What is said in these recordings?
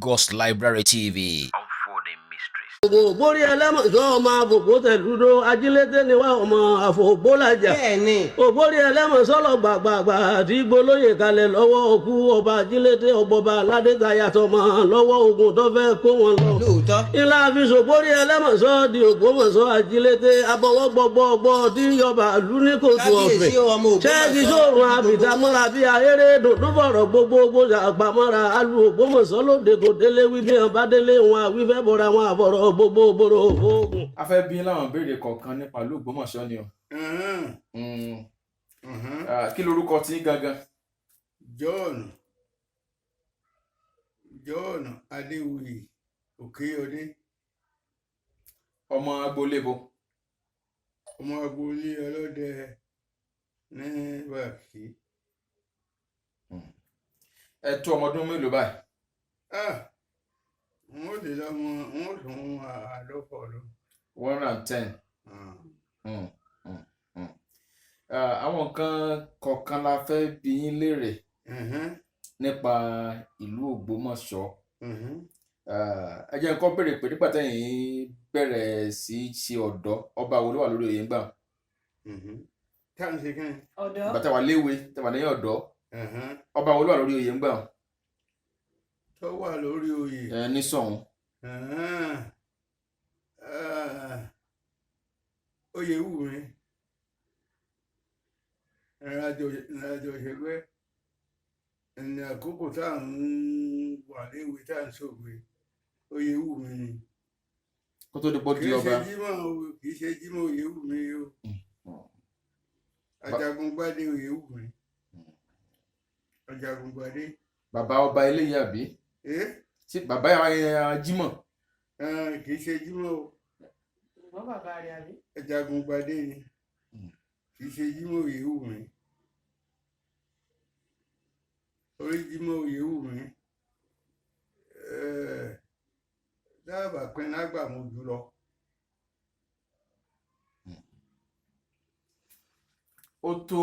Lagos Library TV. Unfolding mysteries. Ògbórí ẹlẹ́mọ̀ṣọ́ ọmọ àbòbó tẹ̀dúdó ajílété ni wá ọmọ àfòbólàjà. Bẹ́ẹ̀ni. Ògbórí ẹlẹ́mọ̀ṣọ́ lọ gbàgbàgbà àti gbolóyè kalẹ̀ lọ́wọ́ òkú ọba ajílété ọgbọba aládéta yàtọ̀ mọ́ lọ́wọ́ ogun tó fẹ́ kó wọn lọ. Lóòótọ́. Ilá fi ṣògbórí ẹlẹ́mọ̀ṣọ́ di Ògbómọ̀ṣọ́ ajílété abọ́wọ́ gbọgbọgbọ tí yọba ìlú ní kòtò ọ̀fẹ́. Kábíyèsí ọmọ Ògbómọ̀ṣọ́. Ṣẹ́ẹ̀kì sóòrùn àbìtàmọ́ra bí ahéré dòdúbọ̀rọ̀ gbogbogbò àpamọ́ra alu Ògbómọ̀ṣọ́ lóde kò délé wí bí wọn bá délé wọn àwífẹ́ bọ̀ra wọn àbọ̀rọ̀ gbogbo bòrò fóògùn. A fẹ́ bí láwọn béèrè kọ̀ọ̀kan nípa ìlú Ògbómọ̀ṣọ́ ni o. Kí lorúkọ tí gangan? John Adéwuyì Òkèyọdé. Ọmọ agboolé bo? Ọmọ agboolé ọlọ́dẹ ní Bàkí. Ẹ tó ọmọ ọdún mélòó báyìí? Wọ́n lè lọ́mọ wọ́n tún àádọ́fọ̀ lọ. 110. Àwọn nǹkan kọ̀ọ̀kan la fẹ́ bi yín léèrè nípa ìlú Ògbómọ̀ṣọ́. Ẹ jẹ́ nǹkan béèrè pé nígbà tẹ́yìn bẹ̀rẹ̀ sí í ṣe ọ̀dọ́, ọba wo ló wà lórí oyè ńgbà? Tá à ń ṣe kí ni? Ọ̀dọ́. Bàtà wà léwe, tẹ̀wà lẹ́yìn ọ̀dọ́. Ọba wo ló wà lórí oyè ńgbà? Tó wà lórí oyè. Ní Ṣọ̀ún. Oyèwùmí. Ìrìnàjò ìṣègbè ẹni àkókò tá à ń wà léwe tá à ń ṣògbè Oyèwùmí ni. Kó tó di pọ́ di ọba. Kì í ṣe Jímọ̀ Oyèwùmí o. Ajagungbádé Oyèwùmí. Ajagungbádé. Bàbá ọba eléyìí àbí? Ṣé bàbá Jímọ̀? Kì í ṣe Jímọ̀ o. Wọ́n bàbá rẹ̀ àbí? Ajagungbádé ni. Kì í ṣe Jímọ̀ Oyèwùmí. Orí Jímọ̀ Oyèwùmí dábàá pín lágbà mo jù lọ. Ó tó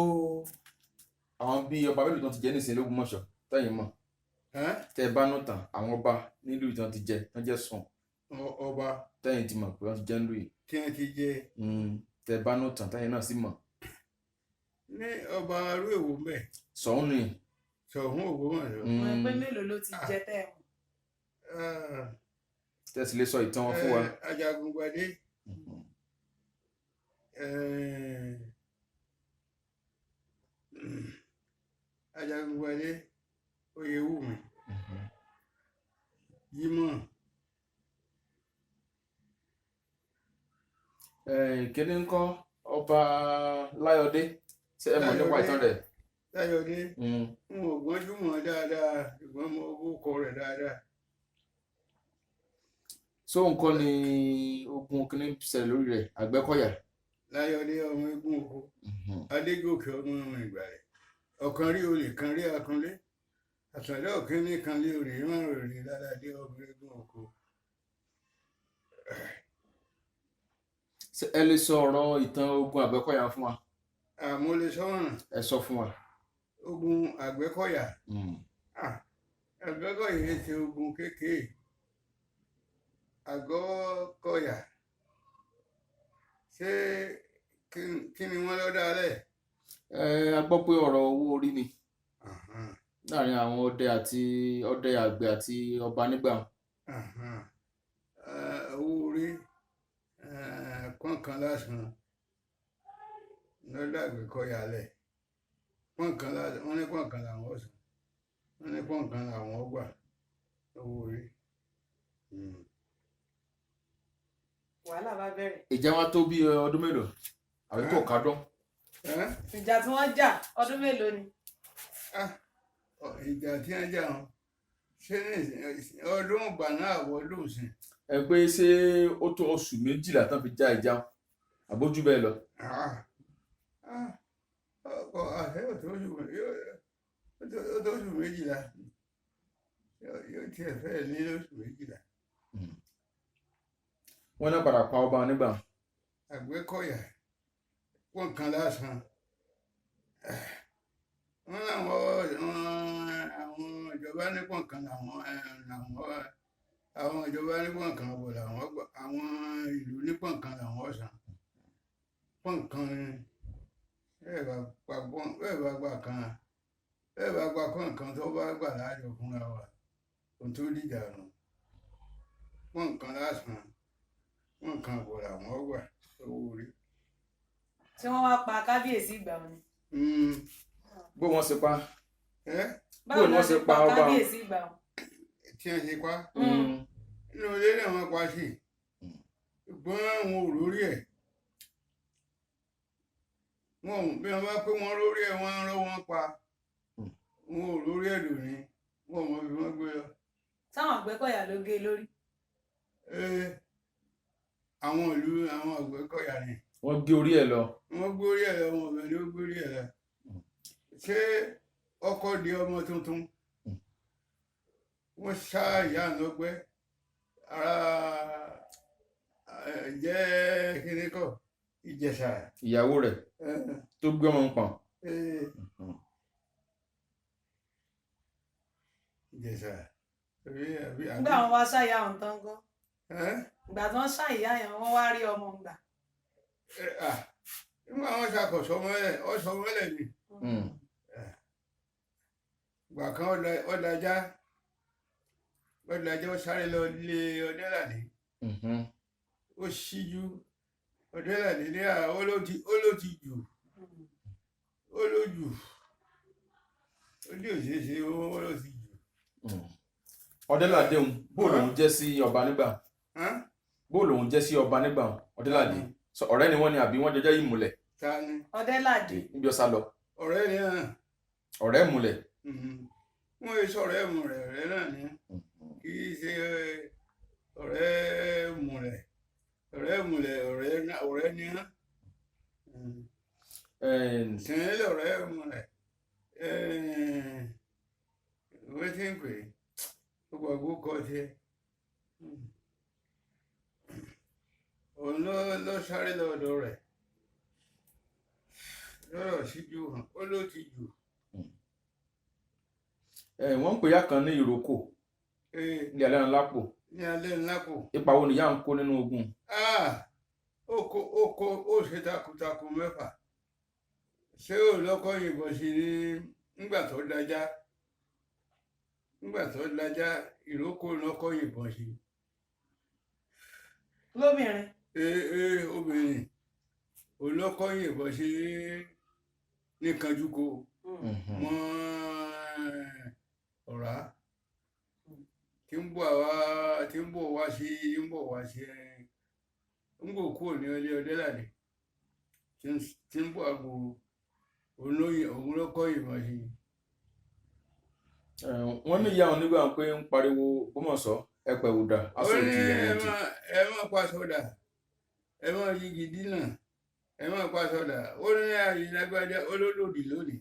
àwọn bí ọba mélòó tán ti jẹ nísìnyí l'Ógbómọ̀ṣọ́ tẹ́yìn mọ̀? Tẹ́ bá nù tán àwọn ọba nílùú ìtàn ti jẹ tán jẹ́ sùn. Ọba tẹ́yìn ti mọ̀ pé wọ́n ti jẹ́ nílùú yìí. tí wọ́n ti jẹ. Tẹ́ bá nù tán tẹ́yìn náà sì mọ̀. Ní ọba arú èwo mbẹ. Ṣọ̀ún ni. Ṣọ̀ún Ògbómọ̀ṣọ́. Wọ́n pé mélòó ló ti jẹ tẹ́ wọn? Tẹ́sí lè sọ ìtàn wọn fún wa. Ajagungbadé. Ajagungbadé Oyèwùmí. Jímọ̀. Kíní ńkọ́ ọba Láyọ̀dé ṣé ẹ mọ̀ nípa ìtàn rẹ̀? Láyọ̀dé n ò gbọ́njú mọ̀ dáadáa ṣùgbọ́n mo kọ rẹ̀ dáadáa. So nǹkan ni ogun kíní ṣẹlẹ̀ lórí rẹ̀ Àgbẹ̀kọ̀yà? Láyọ̀dé ọmọ eégún oko. Adégòkè ọmọ ìgbà rẹ̀. Ọ̀kan rí olè kan rí akunlé. Àtàndá òkínní kan lé orí márùn rí lálàdé ọmọ eégún oko. Ẹ lè sọ ọ̀rọ̀ ìtàn ogun Àgbẹ̀kọ̀yà fún wa? Mo lè sọ̀rọ̀. Ẹ sọ fún wa. Ogun Àgbẹ̀kọ̀yà. Àgbẹ̀kọ̀yà yìí ṣe ogun kékeré. Àgbẹ̀kọ̀yà ṣé kí ni wọ́n lọ dálẹ̀? A gbọ́ pé ọ̀rọ̀ owó orí ni láàrin àwọn ọdẹ àgbẹ̀ àti ọba nígbà. Owó orí pọ́nkan lásán lọ́dọ̀ Àgbẹ̀kọ̀yà lẹ̀. Pọ́nkan lásán wọ́n ní pọ́nkan làwọn sàn wọ́n ní pọ́nkan làwọn gbà owó orí. Wàhálà bá bẹ̀rẹ̀. Ìjà wa tó bí ọdún mélòó àbí kò kádùn? Ìjà tí wọ́n jà ọdún mélòó ni? Ìjà tí wọ́n jà wọn ṣé ọdún ìgbà náà àwọ̀dún sí. Ẹ pé ṣé ó tó oṣù 12 tán fi já ìjà àbójú bẹ́ẹ̀ lọ? Ọkọ̀ àṣẹ ò tó oṣù 12 yóò tiẹ̀ fẹ́ ní oṣù 12. Wọ́n náà padà pa ọba nígbà. Àgbẹ̀kọ̀yà pọ́nkan lásán. Wọ́n láwọn àwọn ìjọba ní pọ̀nkan làwọn àwọn ìjọba ní pọ̀nkan bọ̀ làwọn gbà àwọn ìlú ní pọ̀nkan làwọn san pọ̀nkan bẹ́ẹ̀ bá gbà kan bẹ́ẹ̀ bá gbà pọ̀nkan tó bá gbà láàjọ fúnra wa kò tó dìjà nù pọ̀nkan lásán pọ̀nkan bọ̀ làwọn gbà owó orí. tí wọ́n wá pa kábíyèsí ìgbà wọn ni. bó wọ́n ṣe pa báwo ni wọ́n ṣe pa kábíyèsí ìgbà wọn. tí wọ́n ṣe pa inú ilé náà wọ́n pa sí ṣùgbọ́n àwọn ò lórí ẹ̀ wọn bí wọ́n bá pé wọ́n lórí ẹ̀ wọ́n rán wọn pa wọn ò lórí ẹ̀ lónìí wọn ò mọ bí wọ́n gbé lọ. táwọn Àgbẹ̀kọ̀yà ló gé lórí. àwọn ìlú àwọn Àgbẹ̀kọ̀yà ni. wọ́n gé orí ẹ̀ lọ. wọ́n gbé orí ẹ̀ lọ wọn ò bẹ̀ ní ó gbé orí ẹ̀ lọ. ṣé ọkọ di ọmọ tuntun wọ́n ṣá ìyá ànọ́gbẹ́ ara jẹ́ kíní kọ́ Ìjẹ̀ṣà. ìyàwó rẹ̀ tó gbé ọmọ ń pọ̀n. Ìjẹ̀ṣà. nígbà wọn wá ṣàyà ọ̀hún tán gan. ìgbà tí wọ́n ṣàyà yẹn wọ́n wá rí ọmọ gbà. nígbà wọn ṣàkóso mọ́lẹ̀ ni. ìgbà kan ọ̀dàjà ó sáré lọ lé Ọdẹ́làdé ó ṣíjú Ọdẹ́làdé ní ó ló ti jù ó ló jù ó ní òṣèṣe ó ló ti jù. Ọdẹ́làdé òun bó lòun jẹ́ sí ọba nígbà bó lòun jẹ́ sí ọba nígbà Ọdẹ́làdé ọ̀rẹ́ ni wọ́n ní àbí wọ́n jọjọ́ ìmùlẹ̀. ta ni Ọdẹ́làdé níbi ọ̀sá lọ. ọ̀rẹ́ ni náà. ọ̀rẹ́ ìmùlẹ̀. wọ́n yẹ sọ̀rọ̀ ẹ̀mùrẹ̀ ọ̀rẹ́ náà ni kì í ṣe ọ̀rẹ́ ìmùlẹ̀ ọ̀rẹ́ ni hàn. tẹ̀lé ọ̀rẹ́ ìmùlẹ̀ ìwé tí ń pè é gbogbo kọ́ tiẹ̀ òun ló sáré lọ́dọ̀ rẹ̀ lọ́rọ̀ síjú hàn ó ló ti jù. wọ́n ń pè yá kan ní ìrókò ní alẹ́ ńlápò. ní alẹ́ ńlápò. ipa wo nìyá ń kó nínú ogun. ó ṣe takuntakun mẹ́fà ṣé ò lọ́kọ́ yìnbọn sí ní nígbà tó dájá ìrókò lọ́kọ́ yìnbọn sí. lóbìnrin. obìnrin olọ́kọ́ yìnbọn sí ní Kanjúkò mọ́ ọ̀rá tí ń bọ̀ wá sí ń bọ̀ kúrò ní ọlé Ọdẹ́làdé tí ń bọ̀ àgbò olóyè òun lọ́kọ́ yìnbọn sí. wọ́n ní ìyá òun nígbà pé ń pariwo Ògbómọ̀ṣọ́ ẹ̀pẹ̀ òdà aṣọ òdì ẹ̀wọ̀n òdì. ẹ má pa sọ́dà ẹ má yigi dínà ẹ má pa sọ́dà ó ní àyè lágbájá olólòdì lónìí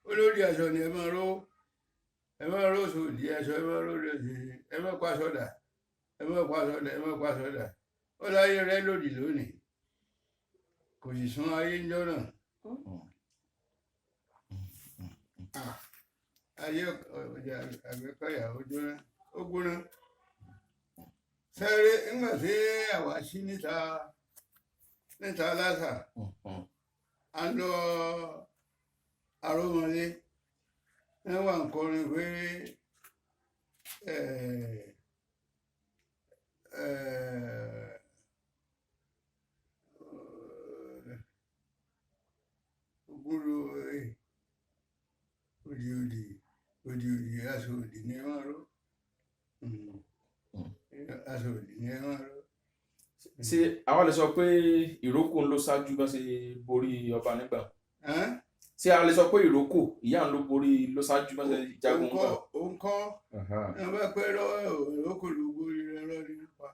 olódì aṣọ ni ẹ má ró sòdì aṣọ ẹ má ró lòdì ẹ má pa sọ́dà ẹ má pa sọ́dà ó láyé rẹ lòdì lónìí kò sì sún ayé ń jọ náà. ayé ọjà Àgbẹ̀kọ̀yà ó gbóná sẹ́rẹ́ nígbà tí àwa sí níta lásà à ń lọ Àròmọlé wọ́n wà ń kọrin pé ògúnlò òdì aṣọ òdì ni wọ́n ró aṣọ òdì ni wọ́n ró. ṣé àwa lè sọ pé ìrókò ló ṣáájú bá ṣe borí ọba nígbà. ṣé a lè sọ pé ìrókò ìyá ló borí ló ṣáájú bá ṣe jagun nígbà. ó ń kọ́ ẹ bá pẹ́ lọ́wọ́ ìrókò ló borí rẹ lọ́dún nípa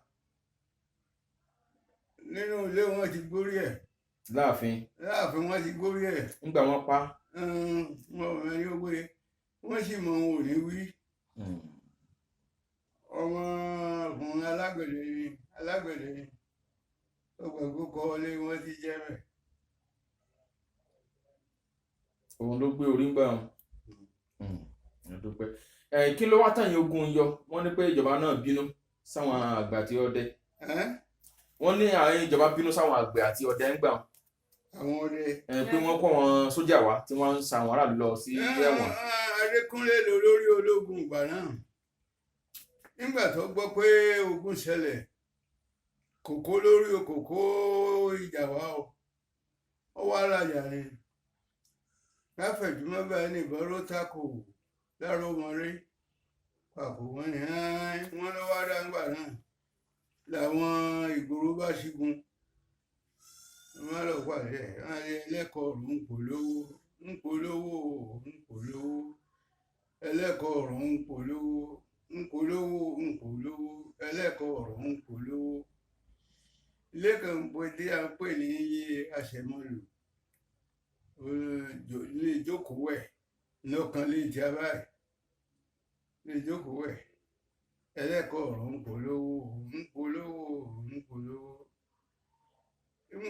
nínú ilé wọn ti borí ẹ̀. láàfin wọn ti borí ẹ̀. nígbà wọn pa. wọn ò mẹ́rin ó gbé wọ́n sì mọ ohun ò ní wí. ọmọ ọkùnrin alágbẹ̀dẹ ni ọgbàgbọ́ kọ́lé wọ́n ti jẹ́ bẹ̀. òun ló gbé orí ń gbà wọn. kí ló wá tẹ̀yìn ogun yọ wọ́n ní pé ìjọba náà bínú sáwọn àgbẹ̀ àti ọdẹ wọ́n ní àwọn ìjọba bínú sáwọn àgbẹ̀ àti ọdẹ ń gbà àwọn ọdẹ pé wọ́n kó wọn sójà wá tí wọ́n ń sa àwọn aráàlú lọ sí ẹ̀wọ̀n. Adékúnlé lolórí ológun ìgbà náà nígbà tó gbọ́ pé ogun ṣẹlẹ̀ kòkó lórí kòkó ìjà wá ọ wá rajà ni láfẹ̀júmọ́ báyìí nìbọn ló takò láró mọ́rí pàkó wọn ni wọ́n lọ wá dáńgbà náà làwọn ìgboro bá ṣígun wọ́n lọ pàdé ẹlẹ́kọ̀ọ́ ọ̀rọ̀ ń polówó ẹlẹ́kọ̀ọ́ ọ̀rọ̀ ń polówó ẹlẹ́kọ̀ọ́ ọ̀rọ̀ ń polówó ilé kan bóde à ń pè ní àṣẹmọlù ilé ìjókòó ẹ̀ lọ́kàn lè jẹ́ báyìí ilé ìjókòó ẹ̀ ẹlẹ́kọ̀ọ́ ọ̀rọ̀ ń polówó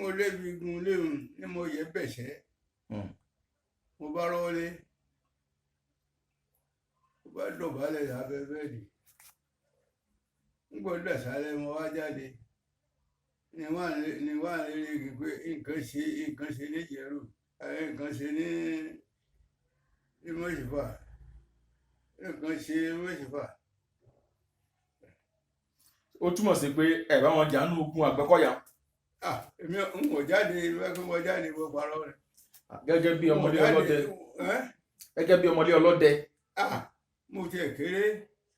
mo débi gun léhùn ní mo yẹ bẹ̀ṣẹ́ mo bá rọ́lé mo bá dọ̀bálẹ̀ lábẹ́ bẹ́ẹ̀dì ń gbọ́dọ̀ sálẹ̀ mo wá jáde ni wà lérí pé nǹkan ṣe ní Ìjẹ̀rù nǹkan ṣe ní Mọ́ṣífà nǹkan ṣe Mọ́ṣífà. ó túmọ̀ sí pé ẹ̀ bá wọn jà nínú ogun Àgbẹ̀kọ̀yà. èmi ń wọ̀ jáde wọ́n jáde mo parọ́ rẹ̀. gẹ́gẹ́ bí ọmọdé ọlọ́dẹ. mo tiẹ̀ kéré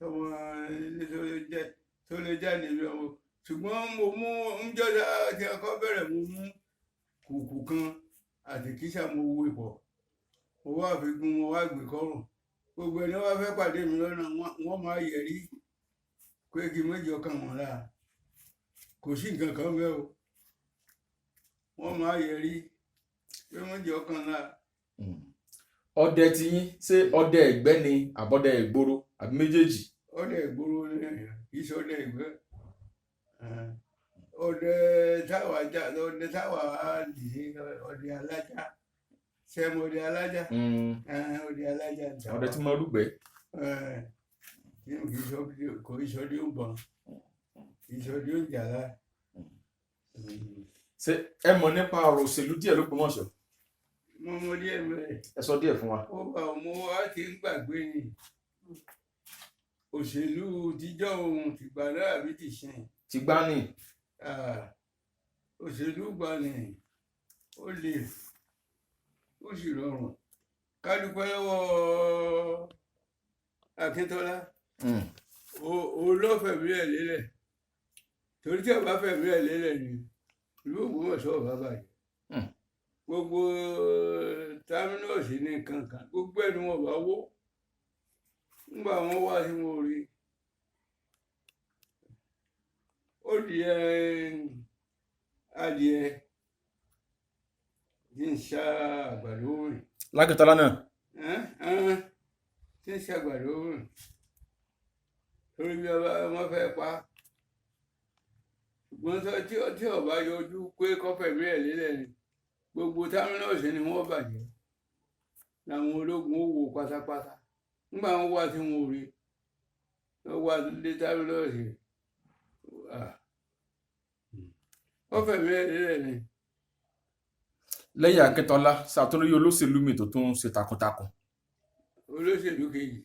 ọmọ ilé tó lè jáde bí ọmọ ṣùgbọ́n mo mú njọ́dá tí ọkọ bẹ̀rẹ̀ mo mú kùkù kan àti kíṣà mo wo ìpọ̀ mo wá fi gun mo wá gbé kọ́rùn gbogbo ẹni wá fẹ́ pàdé mi lọ́nà wọ́n máa yẹ̀rí pé kí méjì ọkàn wọn láà kò sí nǹkan kan bẹ́ẹ̀ o wọ́n máa yẹ̀rí pé méjì ọkàn láà. ọdẹ tí yín ṣé ọdẹ ẹ̀gbẹ́ ni àbọ̀dẹ ìgboro àbí méjèèjì. ọdẹ ìgboro ni kì í ṣe ọdẹ ìgbẹ́ ọdẹ táwa dì ọdẹ alájà sẹmu ọdẹ alájà ọdẹ alájà ọdẹ tí mo rúgbẹ. kò í ṣọdẹ ògbọn kì í ṣọdẹ òjàlá. ṣé ẹ mọ̀ nípa ọ̀rọ̀ òṣèlú díẹ̀ l'Ógbómọ̀ṣọ́. mo mọ díẹ̀ mẹ́rẹ̀. ẹ sọ díẹ̀ fún wa. ó bá ọmọ wa ti ń gbàgbé ni òṣèlú tíjọ́ ohun tìgbà náà àbí tìṣìn. ti gbá ní. òṣèlú gbà ní ó lè ó sì rọrùn ká dúpẹ́ lọ́wọ́ Akíntọ́lá òun ló fẹ̀mí ẹ̀ lélẹ̀ torí tí ọba fẹ̀mí ẹ̀ lélẹ̀ ni ìlú Ògbómọ̀ṣọ́ ọba bàjẹ́ gbogbo támínọ́ọ̀sì ní kankan gbogbo ẹni wọn bá wó nígbà wọn wá sí wọn rí ó di adìẹ tí ń ṣá àgbàdo rìn. Lákìtọ́lá náà. tí ń ṣá àgbàdo rìn torí bí wọn fẹ́ pa ṣùgbọ́n tí ọba yọjú pé kọ́fẹ̀mí ẹ̀ lélẹ̀ ni gbogbo támínọ́ọ̀sì ni wọ́n bàjẹ́ làwọn ológun ó wò pátápátá nígbà wọn wá tí wọn ò rí wọn wá lé támínọ́ọ̀sì wọ́n fẹ̀mí ẹ̀ lélẹ̀ ni. lẹ́yìn Akíntọ́lá ṣàtúnrí olóṣèlú mi tó tún ṣe takuntakun. olóṣèlú kejì.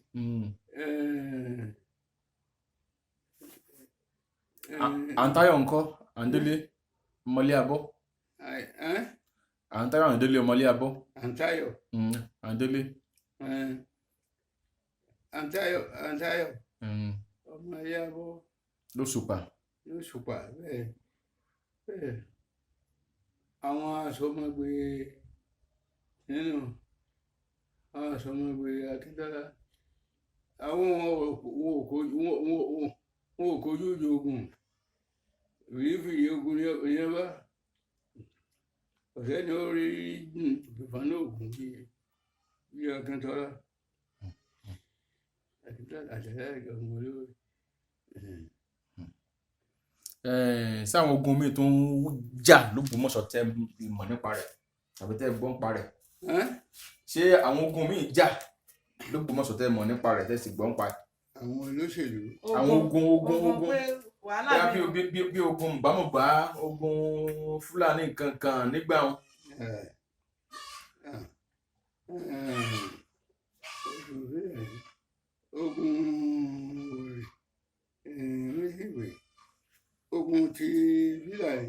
Àǹtáyọ̀ ńkọ́ Àǹdélé ọmọlé abọ́. Àǹtáyọ̀ Àǹdélé ọmọlé abọ́. Àǹtáyọ̀. Àǹdélé. Àǹtáyọ̀ ọmọlé abọ́. Lóṣùpá. Lóṣùpá bẹ́ẹ̀ bẹ́ẹ̀ àwọn asọmọgbé nínú àwọn asọmọgbé Akíntọ́lá àwọn wọn ò kojú ogun fìrí ogun yẹn bá ọ̀sẹ̀ ni ó rí ìfànà ogun bí Akíntọ́lá àtẹ̀lẹ́ ìjọba olóore. sáwọn ogun míì tó ń jà l'Ógbómọ̀ṣọ́ tẹ́ mọ̀ nípa rẹ̀ tàbí tẹ́ gbọ́ nípa rẹ̀. ṣé àwọn ogun míì jà l'Ógbómọ̀ṣọ́ tẹ́ mọ̀ nípa rẹ̀ tẹ́ sì gbọ́ nípa rẹ̀. àwọn olóṣèlú. àwọn ogun pé wàhálà bí ogun mbàmùbá ogun Fúlàní nǹkan kan nígbà wọn. ogun ti Fúlàní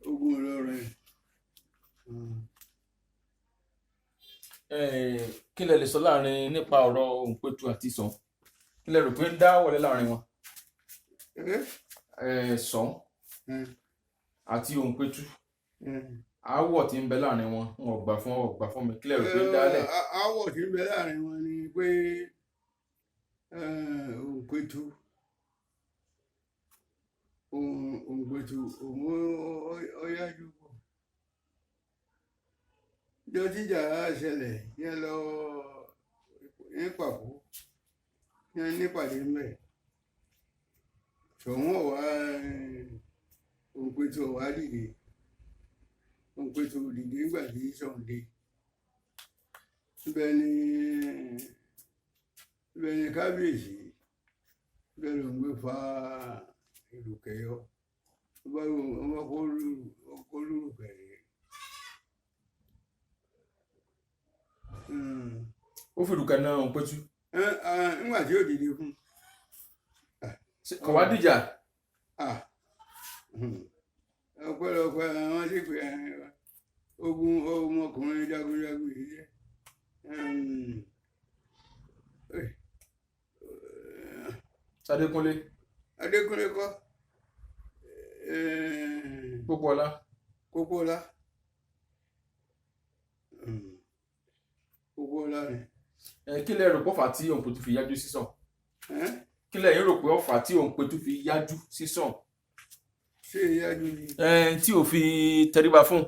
ogun Ìlọrin. Kí lẹ lè sọ láàrin nípa ọ̀rọ̀ Òǹpẹ̀tù àti Ṣọ̀ún kí lẹ rò pé ń dá wọlé láàrin wọn. Ṣọ̀ún àti Òǹpẹ̀tù aáwọ̀ tí ń bẹ láàrin wọn wọn ò gbà fún mi kí lẹ rò pé ń dálẹ̀. aáwọ̀ tí ń bẹ láàrin wọn ni pé Òǹpẹ̀tù ọ̀yájú pọ̀ jọ tíjà ṣẹlẹ̀ yẹn lọ ní pàkó yẹn nípàdé mbẹ̀ Ṣọ̀ún ọ̀wá Òǹpẹ̀tù ọ̀wá dìde Òǹpẹ̀tù dìde nígbà tí Ṣọ̀ún dé ibẹ̀ ni kábíyèsí ibẹ̀ ló ń gbé fa ìlùkẹ́yọ ọba kó lùkẹ́yẹ. ó fi ìlùkẹ́ náà Òǹpẹ̀tù. nígbà tí ó dìde fún. kò wá dìjà. ọ̀pọ̀lọpọ̀ àwọn tí pé ogun ọmọkùnrin jagunjagun yìí jẹ́. Adékúnlé. Adékúnlé kọ́. Pópóọlá. Pópóọlá ni. Kí lẹ rò pé ọ̀fà tí Òǹpẹ̀tù fi yájú sí Ṣọ̀ún? Kí lẹ rò pé ọ̀fà tí Òǹpẹ̀tù fi yájú sí Ṣọ̀ún? Ṣé ìyájú ni? Tí ò fi tẹríba fún.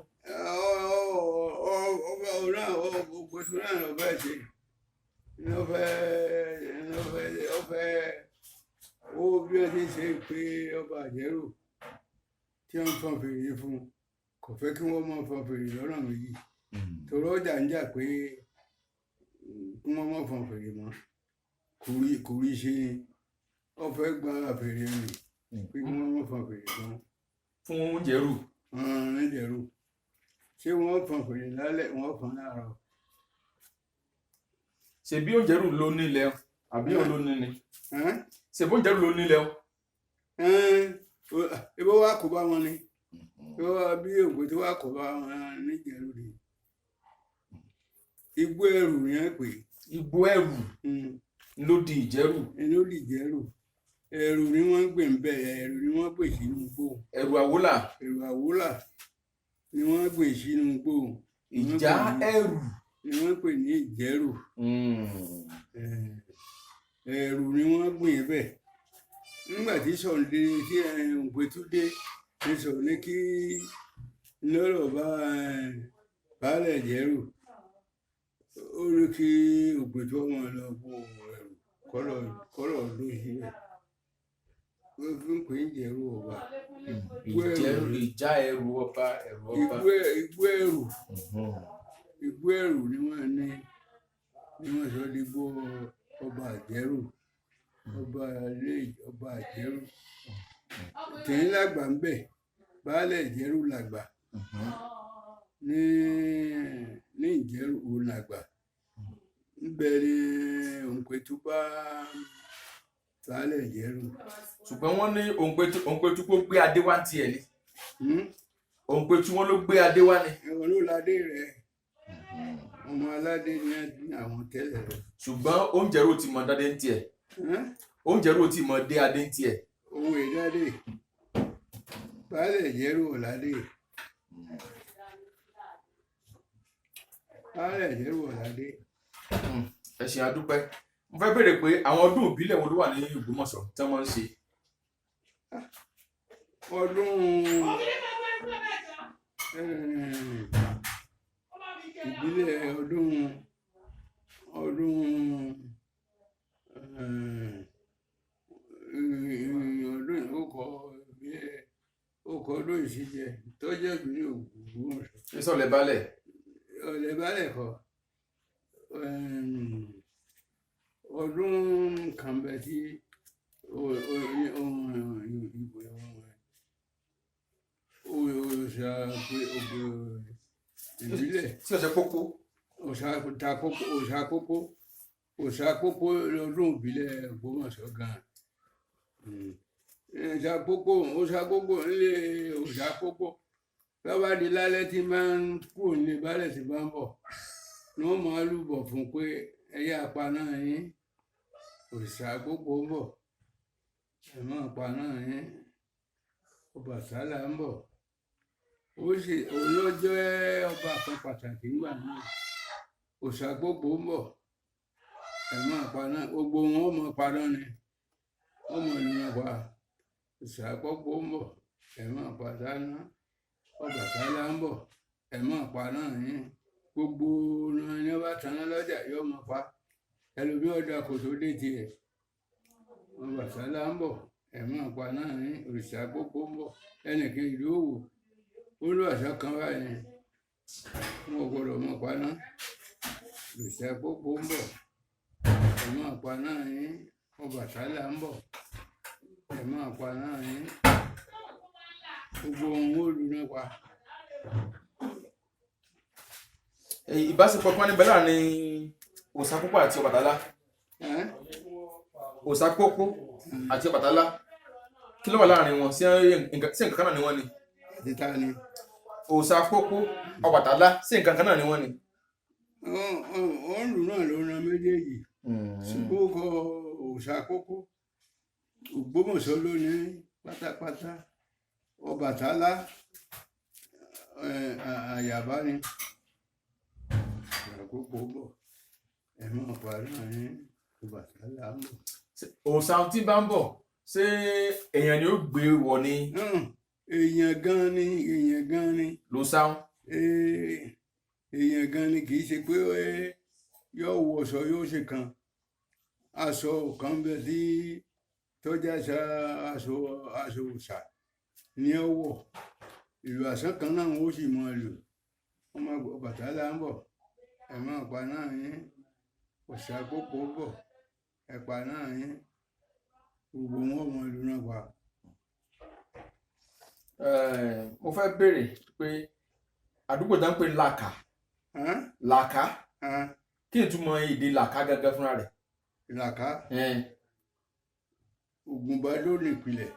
ọba ọ̀rá Òǹpẹ̀tù náà lọ bẹ́ẹ̀ ṣe ọ̀fẹ́ ó bí wọ́n ti ṣe pé ọba Àjẹrò tí wọ́n fọn fèrè fún kò fẹ́ kí wọ́n máa fọn fèrè lọ́nà méjì torí ọjà ń jà pé kí wọ́n máa fọn fèrè mọ́ kò rí ṣe ọ̀fẹ́ gba fèrè rìn pé kí wọ́n máa fọn fèrè mọ́. Fún Jẹ̀rù. Ní Jẹ̀rù ṣé wọ́n fọn fèrè lálẹ́ wọ́n fọn láàárọ̀. Ṣebí Òǹjẹ̀rù ló nílẹ̀ àbí òun ló ní ni. Ṣebí Òǹjẹ̀rù ló nílẹ̀. Ibo wa kò bá wọn ni bí Òǹpẹ̀tù wa kò bá wọn ní Jẹ̀rù ni. Igbó ẹrù yẹn pè. Igbó ẹrù ló di Ìjẹ̀rù. Ló di Ìjẹ̀rù. Ẹrù ni wọ́n ń gbè ń bẹ̀ ẹrù ni wọ́n gbè sínú igbó. Ẹrù àwólà. Ẹrù àwólà ni wọ́n gbè sínú igbó. Ìjà ẹrù ni wọ́n pè ní Ìjẹ̀rù. Ẹrù ni wọ́n gbìn bẹ̀. Nígbà tí Ṣọ̀ún dé tí Òǹpẹ̀tù dé ní Ṣọ̀ún ní kí lọ́rọ̀ bá baálẹ̀ Ìjẹ̀rù ó rí kí Òǹpẹ̀tù ọmọ lọ bó ẹrù kọ́lọ̀ ló síbẹ̀ wọ́n fi ń pè é Ìjẹ̀rù ọba. Ìjà ẹrù ọba Igbó ẹrù ni wọ́n ní sọ di gbó ọba Àjẹrù ọba Àjẹrù tẹ̀yìn làgbà ń bẹ̀ baálẹ̀ Ìjẹ̀rù làgbà ní Ìjẹ̀rù òun làgbà ń bẹ̀rẹ̀ Òǹpẹ̀tù bá baálẹ̀ Ìjẹ̀rù. Ṣùgbọ́n wọ́n ní Òǹpẹ̀tù kó gbé adé wá tiẹ̀ ni. Òǹpẹ̀tù wọn ló gbé adé wá ni. Ẹ̀wọ̀n ló ládé rẹ̀ ọmọ aládé ní àwọn tẹ́lẹ̀ rẹ̀. Ṣùgbọ́n Òǹjẹ̀rù ti mọ dádé ń tiẹ̀. Òǹjẹ̀rù ti mọ dé adé ń tiẹ̀. Òun èdádé baálẹ̀ Ìjẹ̀rù ọ̀ládé. Baálẹ̀ Ìjẹ̀rù ọ̀ládé. Ẹ ṣé àdúpẹ́. Mo fẹ́ béèrè pé àwọn ọdún ìbílẹ̀ wo ló wà ní Ògbómọ̀ṣọ́ tí wọ́n ń ṣe? Ọdún ìbílẹ̀ ọdún ọkọ̀ ọdún ìṣíjẹ tó jẹ́ ìbílẹ̀ sọ̀lẹ̀ balẹ̀. ọ̀lẹ̀ balẹ̀ kọ́ ọdún kan bẹ tí òòṣà ìbílẹ̀ tí ọ̀sẹ̀ pópó. òòṣà pópó lọ́dún ìbílẹ̀ Ògbómọ̀ṣọ́ gan-an. òòṣà pópó nílé òòṣà pópó lọ́ba di lálẹ́ tí máa ń kúrò nílé baálẹ̀ tí máa ń bọ̀ ni wọ́n máa lùbọ̀ fún pé ẹ̀yà apaná yín òòṣà pópó ń bọ̀ ẹ̀mọ́ apaná yín Ọbàtálá ń bọ̀. òun ló jẹ́ ọba kan pàtàkì nígbà náà. òòṣà pópó ń bọ̀ ẹ̀mọ́ apaná gbogbo wọn ó mọ paná ni wọ́n mọ ìlú náà pa. òòṣà pópó ń bọ̀ ẹ̀mọ́ apaná Ọbàtálá ń bọ̀ ẹ̀mọ́ apaná yín gbogbo ọ̀nà ni wọ́n bá taná lọ́jà yóò mọ pa ẹlòmí ọ̀dà kò tó dé tiẹ̀. Ọbàtálá ń bọ̀ ẹ̀mọ́ apaná yín òòṣà pópó ń bọ̀ ẹnìkan ìlú Òwò ó lọ àṣà kan báyìí wọn ò gbọdọ̀ mọ paná òòṣà pópó ń bọ̀ ẹ̀mọ́ apaná yín Ọbàtálá ń bọ̀ ẹ̀mọ́ apaná yín gbogbo ohun ó lù náà pa. ìbáṣepọ̀ kan níbẹ̀ láàrin òòṣà pópó àti Ọbàtálá. òòṣà pópó àti Ọbàtálá kí ló wà láàrin wọn sí nǹkan kan náà ni wọ́n ni. títa ni. òòṣà pópó Ọbàtálá sí nǹkan kan náà ni wọ́n ni. wọ́n lù náà ló ran méjèèjì ṣùgbọ́n kọ òòṣà pópó Ògbómọ̀ṣọ́ ló ní pátápátá. Ọbàtálá Àyàbá ni. òòṣà pópó bọ̀ ẹ̀mọ́ apaná yín Ọbàtálá ń bọ̀. òòṣà tí bá ń bọ̀ ṣé èèyàn ni ó gbé wọ̀ ni. èèyàn gan ni. ló sáwọn. èèyàn gan ni kì í ṣe pé yóò wọṣọ yóò ṣe kan aṣọ kan bẹ tí tọ́jà aṣọ òòṣà ní ọwọ́ ìlú àṣà kan náà ó sì mọ lò wọ́n máa gbọ́ Ọbàtálá ń bọ̀ ẹ̀mọ́ apaná yín òòṣà pópó bọ̀ ẹ̀paná yín gbogbo wọn mọ ìlú náà pa. mo fẹ́ béèrè pé àdúgbò tá ń pè Làkà Làkà kí n túmọ̀ èdè Làkà gángan fúnra rẹ̀. Làkà Ògùnbádó nìpìlẹ̀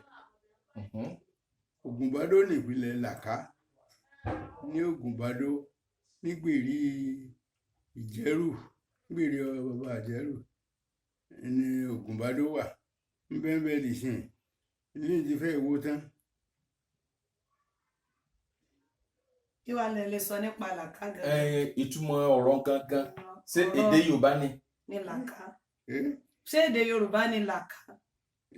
Ògùnbádó nìpìlẹ̀ Làkà ní Ògùnbádó nígbèrí Ìjẹ̀rù nígbèrí bàbá Ìjẹ̀rù ní Ògùnbádó wà nbẹ́nbẹ́ nìsín ilé ti fẹ́ wó tán. kí wàá lè sọ nípa Làkà gan. ìtumọ̀ ọ̀rọ̀ gangan ṣé èdè Yorùbá ni. ní Làkà ṣé èdè Yorùbá ni Làkà.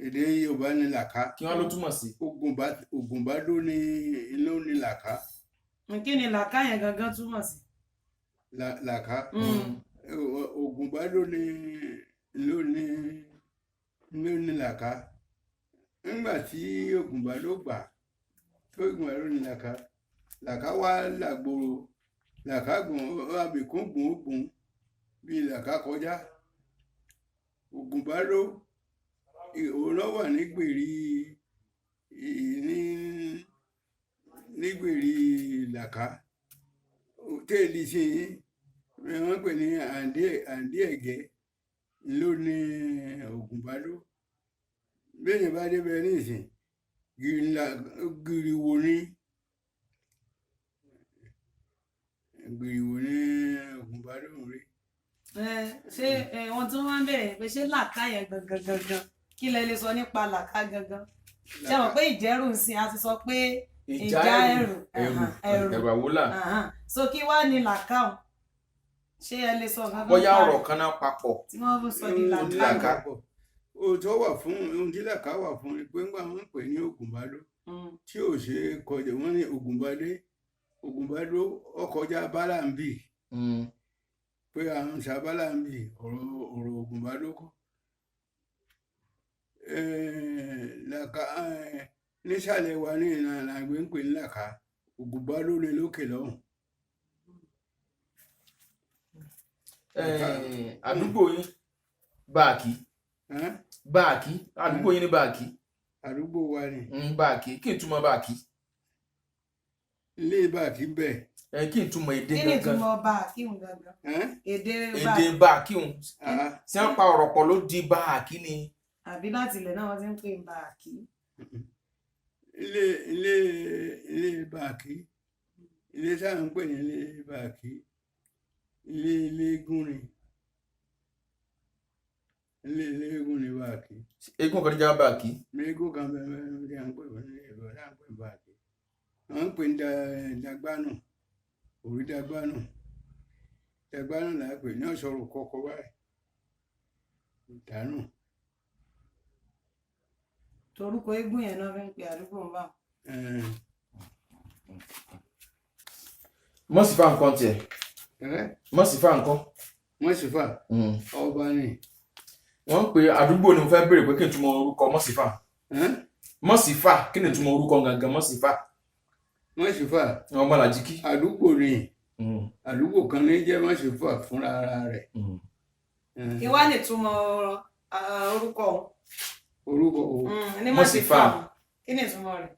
èdè Yorùbá ni Làkà. kí wọ́n ló túmọ̀ sí. Ògùnbádó ni ló ní Làkà. kí ni Làkà yẹn gangan túmọ̀ sí. Làkà Ògùnbádó ni ló ní Làkà nígbà tí Ògùnbádó gbà tó Ògùnbádó ní Làkà Làkà wá làgbòrò Làkà gùn abìkún gùn bí Làkà kọjá Ògùnbádó òun ló wà nígbèrí Làkà téèlì sí wọ́n pè ní àǹdí ẹ̀gẹ́ ló ní Ògùnbádó bẹ́ẹ̀ bá débẹ̀ ní ìsìn gìrìwò ní Ògùnbádó rí. ṣé wọn tún wá ń bẹ̀rẹ̀ pé ṣé Làkà yẹn gangan kí lẹ lè sọ nípa Làkà gangan ṣé mọ̀ pé Ìjẹ̀rù ń sin a ti sọ pé ìjà ẹ̀rù àwòlà. so kí wá ní Làkà o ṣé ẹ lè sọ gangan. bóyá ọ̀rọ̀ kan náà papọ̀. tí wọ́n fi sọ di Làkà. òótọ́ wà fún ohun tí Làkà wà fún ni pé ńgbà wọ́n pè ní Ògùnbádó tí ò ṣe kọjá wọ́n ní Ògùnbádó ọkọjá Bálàmbì pé àwọn ṣàbálàmbì ọ̀rọ̀ Ògùnbádó kọ́. Làkà nísàlẹ̀ wa ní ìlànà àgbẹ̀ ń pè ní Làkà Ògùnbádó ní lókè lọ́hùn àdúgbò yín Báàkì Báàkì àdúgbò yín ní Báàkì. Àdúgbò wa ni. Báàkì kí n túmọ̀ Báàkì. Ilé Báàkì bẹ́ẹ̀. Kí n túmọ̀ èdè gangan. kí ni túmọ̀ Báàkì ń gangan. Èdè Báàkì ń tí wọ́n pa ọ̀rọ̀ pọ̀ ló di Báàkì ni. àbí láti ilẹ̀ náà wọ́n ti ń pè Báàkì. ilé Báàkì ilé táwọn ń pè ní ilé Báàkì ilé eléégún ni. Ilé eléégún ni Báàkì. Eégún kan ní já Báàkì. Eégún kan bẹ́ẹ̀ tí a ń pè ní ìbọn náà ń pè Báàkì. Wọ́n ń pè ní Dàgbánù orí Dàgbánù là ń pè ní ọ̀ṣọ́rọ̀ kọ́kọ́ báyìí ìdánù. torúkọ eégún yẹn náà fi ń pe àdúgbò ń bá. Mọ́sífà nǹkan tiẹ̀. Mọ́sífà nǹkan. Mọ́sífà ọba ni. Wọ́n ń pe àdúgbò ni mo fẹ́ béèrè pé kí n túmọ̀ orúkọ Mọ́sífà. Mọ́sífà kí ni túmọ̀ orúkọ gangan Mọ́sífà? Mọ́sífà ọmọ làjíkí. àdúgbò ni àdúgbò kan ní jẹ́ Mọ́sífà fúnra ara rẹ̀. kí wá ní túmọ̀ orúkọ orúkọ ní Mọ́sífà kí ni túmọ̀ rẹ̀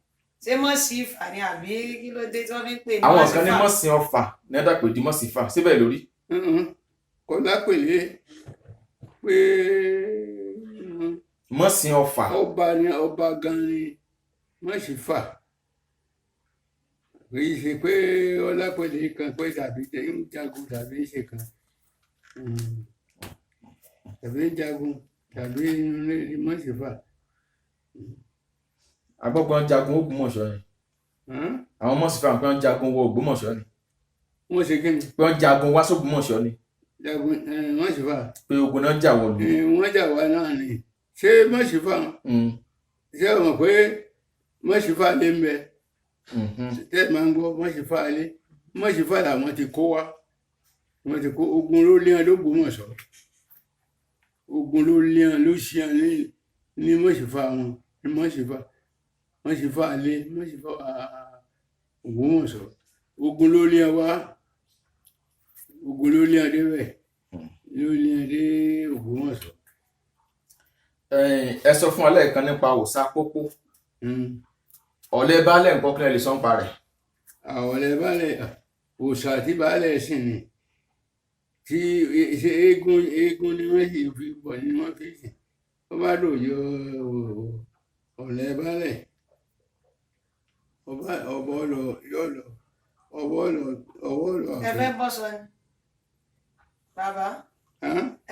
ṣé Mọ́sífà ni àbí kí ló dé tí wọ́n fi ń pè ní Mọ́sífà? àwọn kan ní Mọ́sìn Ọ̀fà ní ẹ̀dá pè di Mọ́sífà síbẹ̀ lórí. kọ́lá pèlè pé Mọ́sìn Ọ̀fà ọba gan ni Mọ́sífà kì í ṣe pé ọlápẹ̀lẹ̀ kan pé tàbí ń jagun tàbí ṣe kan tàbí ń jagun tàbí Mọ́sífà. Agbọ́gbọ́n jagun Ògbómọ̀ṣọ́ ni. Àwọn Mọ́sífà pé wọ́n jagun wọ Ògbómọ̀ṣọ́ ni. Wọ́n ṣe kí ni? Pé wọ́n jagun wá sógbómọ̀ṣọ́ ni. Jagun Mọ́sífà. Pé ogun náà jà wọ̀lú. Wọ́n jà wá náà ni. Ṣé Mọ́sífà? Ṣé o mọ̀ pé Mọ́sífà lé ń bẹ? Tẹ́ máa ń gbọ́ Mọ́sífà lé. Mọ́sífà làwọn ti kó wá. Wọ́n ti kó ogun ló lé wọn lÓgbómọ̀ṣọ́. Ogun ló lé wọn ló ṣe wọn ní Mọ́sífà wọn ní Mọ́sífà. Mọ́sífà lé Mọ́sífà Ògbómọ̀ṣọ́. Ogun ló lé wọn wá. Ogun ló lé wọn débẹ̀. Ló lé wọn dé Ògbómọ̀ṣọ́. Ẹ sọ fún wa lẹ́ẹ̀kan nípa òòṣà pópó. Ọ̀lẹ́ baálẹ̀ nǹkan kílẹ̀ lè sọ ń parẹ̀. Ọ̀lẹ́ baálẹ̀ òòṣà tí baálẹ̀ sìn ni tí eégún ni wọ́n sì fi bọ̀ ni wọ́n fi sìn. Wọ́n bá dòjò ọ̀lẹ́ baálẹ̀ ọ̀bọ̀ lọ ọwọ́ lọ. Ẹ fẹ́ bọ́ sọ ni bàbá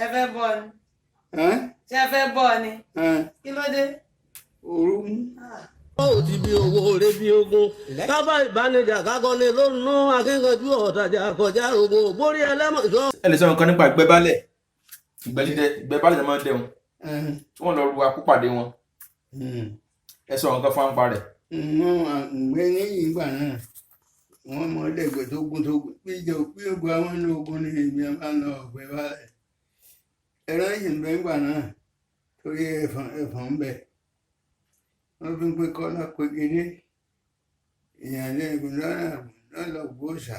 ẹ fẹ́ bọ́ ni ṣé ẹ fẹ́ bọ́ ni kí ló dé. Òru mú. ó ti bí owó rẹ bí ogun kábà ìbánijà kákọ́ni lónú akínkanjú ọ̀tajà kọjá ogun borí ẹlẹ́mọ̀ṣọ́. Ẹ lè sọ nǹkan nípa ìgbẹ́ baálẹ̀ ìgbẹ́ baálẹ̀ máa ń dẹun tí wọ́n lọ ru akúpàdé wọn. Ẹ sọ nǹkan fún àǹpa rẹ̀. Wọ́n gbé ní ìgbà náà wọ́n mọ dẹ̀gbẹ́ tó gún péjọ pé ogun àwọn ní ogun ní ìbí máa ń lọ ọ̀gbẹ́ baálẹ̀. Ẹ̀rọ yìí ń bẹ ńgbà náà torí ẹ̀fọn ń bẹ. Wọ́n fi ń pé kọ́lá pegedé ìyànlẹ ìgùn náà lọ gbóòṣà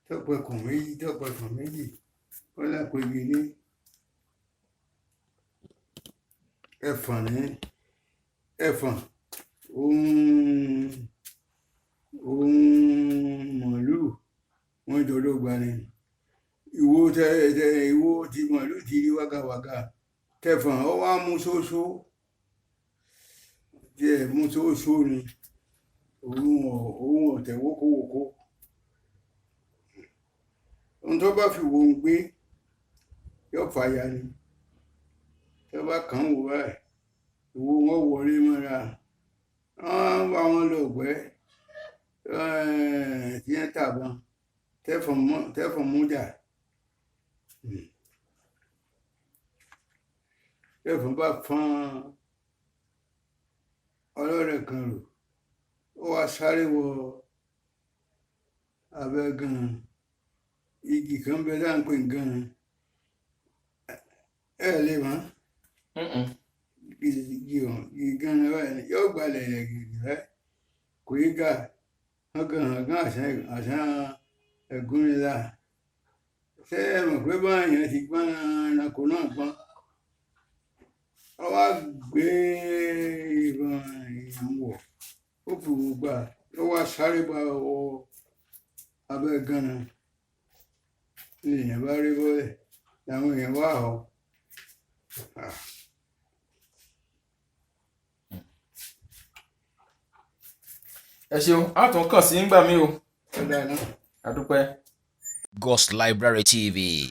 tọpẹkùn méjì kọ́lá pegedé ẹ̀fọ̀n ohun màálù wọ́n jọdọ̀ gba ni ìwo ti màálù ti rí wágàwágà tẹ̀fọ̀n ọ wá mú ṣóṣó díẹ̀ mú ṣóṣó ni òun ọ̀tẹ̀ wókówókó ohun tó bá fi wo ń gbé yóò fàyà ni tó bá kàn wò báyìí ìwo wọn wọlé mọ́ra wọ́n bá wọn lọ gbẹ́ tí wọ́n tàbọn tẹ́fọ̀n mújà tẹ́fọ̀n bá fọ́n ọlọ́rẹ̀ kan rò ó wá sáré wọ abẹ́ gan-an igi kan bẹ dáńpé gan-an lè mọ́ igi gan-an báyìí yóò gbalẹ̀ rẹ̀ gidi rẹ̀ kò yí ká hàn àṣà ẹ̀gún nílá ṣé ẹ mọ̀ pé báyìí ti gbọ́n ẹranko náà gbọ́n ọ wá gbé ìbọn èèyàn wọ̀ ó fi gbà ó wá sáré bá wọ abẹ́ gánà ní èèyàn bá rí bọ́lẹ̀ làwọn èèyàn wá họ. ẹ ṣeun a tún kàn sí nígbà míì o. a dúpẹ́. Ghost Library TV.